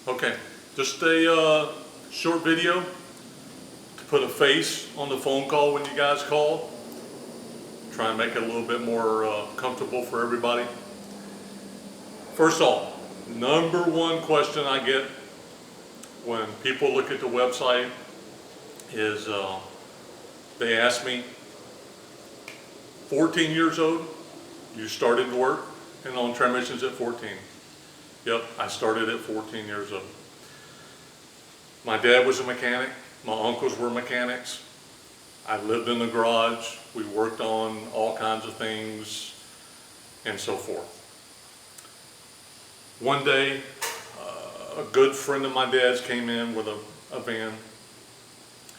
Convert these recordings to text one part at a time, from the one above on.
Okay, just a short video to put a face on the phone call when you guys call. Try and make it a little bit more comfortable for everybody. First off, number one question I get when people look at the website is they ask me, 14 years old, you started work and on transmissions at 14. Yep, I started at 14 years old. My dad was a mechanic. My uncles were mechanics. I lived in the garage. We worked on all kinds of things and so forth. One day, a good friend of my dad's came in with a van,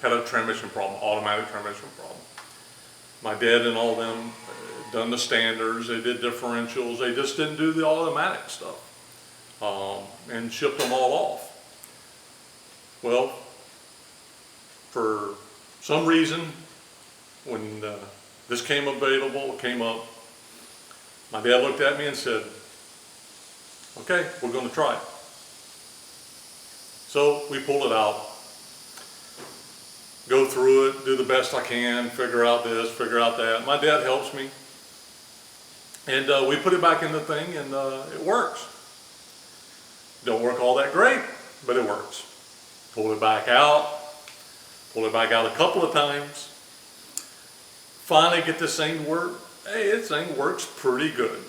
had a transmission problem, automatic transmission problem. My dad and all them done the standards, they did differentials, they just didn't do the automatic stuff. And shipped them all off. Well, for some reason, when this came available, it came up, my dad looked at me and said, okay, we're going to try it. So we pulled it out, go through it, do the best I can, figure out this, figure out that. My dad helps me. And we put it back in the thing and it works. Don't work all that great, but it works. Pull it back out a couple of times. Finally get this thing to work. Hey, this thing works pretty good.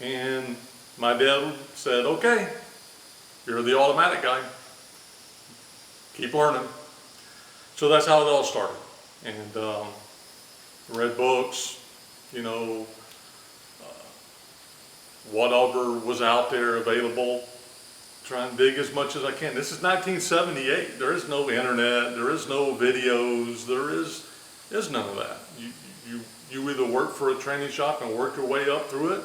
And my dad said, okay, you're the automatic guy. Keep learning. So that's how it all started. And read books, you know, whatever was out there available. Try and dig as much as I can. This is 1978. There is no internet. There is no videos. There is none of that. You either work for a training shop and work your way up through it,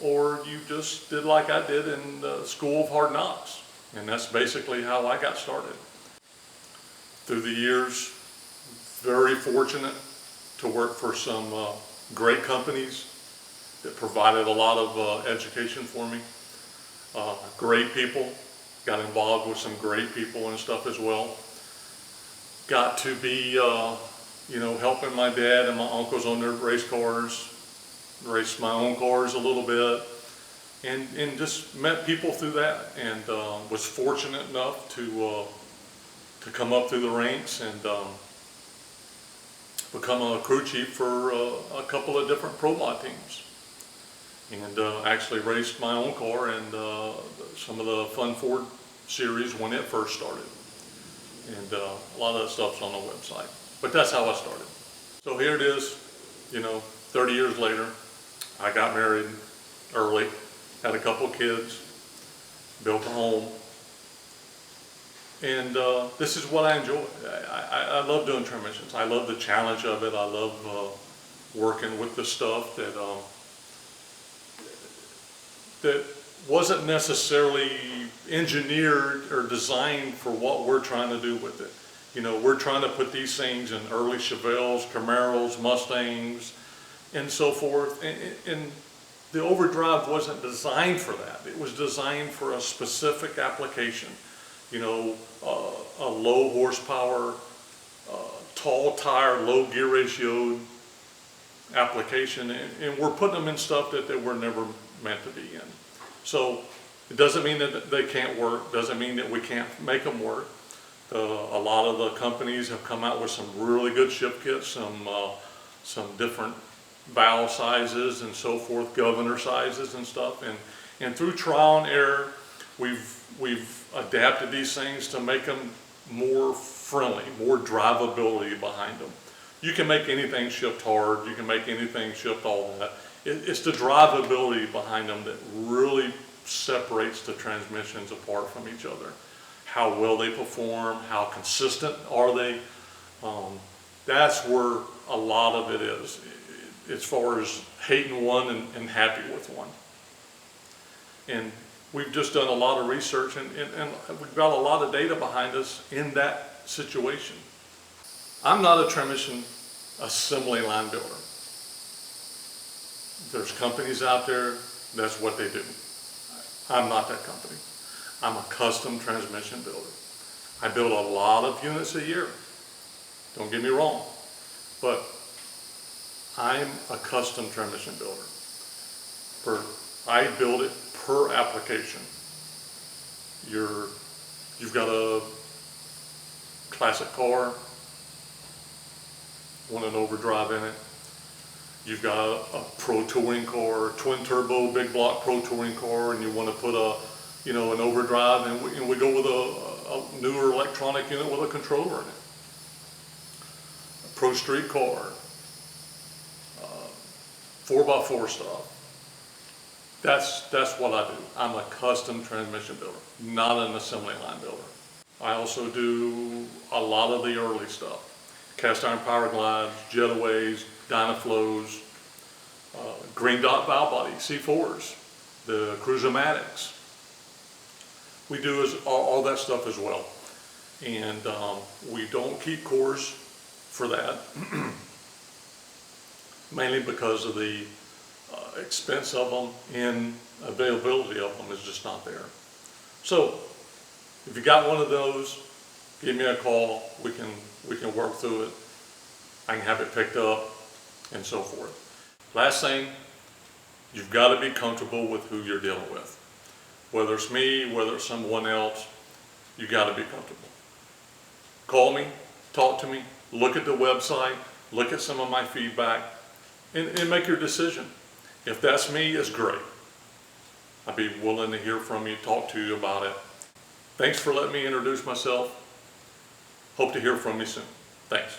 or you just did like I did in the School of Hard Knocks. And that's basically how I got started. Through the years, very fortunate to work for some great companies that provided a lot of education for me. Great people, got involved with some great people and stuff as well. Got to be, you know, helping my dad and my uncles on their race cars, raced my own cars a little bit, and just met people through that, and was fortunate enough to come up through the ranks and become a crew chief for a couple of different pro mod teams. And actually raced my own car and some of the Fun Ford series when it first started. And a lot of that stuff's on the website. But that's how I started. So here it is, you know, 30 years later. I got married early, had a couple of kids, built a home. And this is what I enjoy. I love doing transmissions. I love the challenge of it. I love working with the stuff that wasn't necessarily engineered or designed for what we're trying to do with it. You know, we're trying to put these things in early Chevelles, Camaros, Mustangs, and so forth. And the overdrive wasn't designed for that. It was designed for a specific application. You know, a low horsepower, tall tire, low gear ratio application. And we're putting them in stuff that they were never meant to be in. So it doesn't mean that they can't work, doesn't mean that we can't make them work. A lot of the companies have come out with some really good ship kits, some different valve sizes and so forth, governor sizes and stuff. And through trial and error, we've adapted these things to make them more friendly, more drivability behind them. You can make anything shift hard, you can make anything shift all that. It's the drivability behind them that really separates the transmissions apart from each other. How well they perform, how consistent are they. That's where a lot of it is, as far as hating one and happy with one. And we've just done a lot of research and we've got a lot of data behind us in that situation. I'm not a transmission assembly line builder. There's companies out there, that's what they do. I'm not that company. I'm a custom transmission builder. I build a lot of units a year. Don't get me wrong, but I'm a custom transmission builder. I build it per application. You've got a classic car, want an overdrive in it. You've got a pro touring car, twin turbo, big block pro touring car, and you want to put an overdrive, and we go with a newer electronic unit with a controller in it. A pro street car, 4x4 stuff. That's what I do. I'm a custom transmission builder, not an assembly line builder. I also do a lot of the early stuff. Cast iron power glides, jetaways, Dynaflows, green dot valve body, C4s, the Cruiser-matics. We do all that stuff as well. And we don't keep cores for that, mainly because of the expense of them and availability of them is just not there. So if you got one of those, give me a call. We can work through it. I can have it picked up and so forth. Last thing, you've got to be comfortable with who you're dealing with. Whether it's me, whether it's someone else, you got to be comfortable. Call me, talk to me, look at the website, look at some of my feedback, and make your decision. If that's me, it's great. I'd be willing to hear from you, talk to you about it. Thanks for letting me introduce myself. Hope to hear from you soon. Thanks.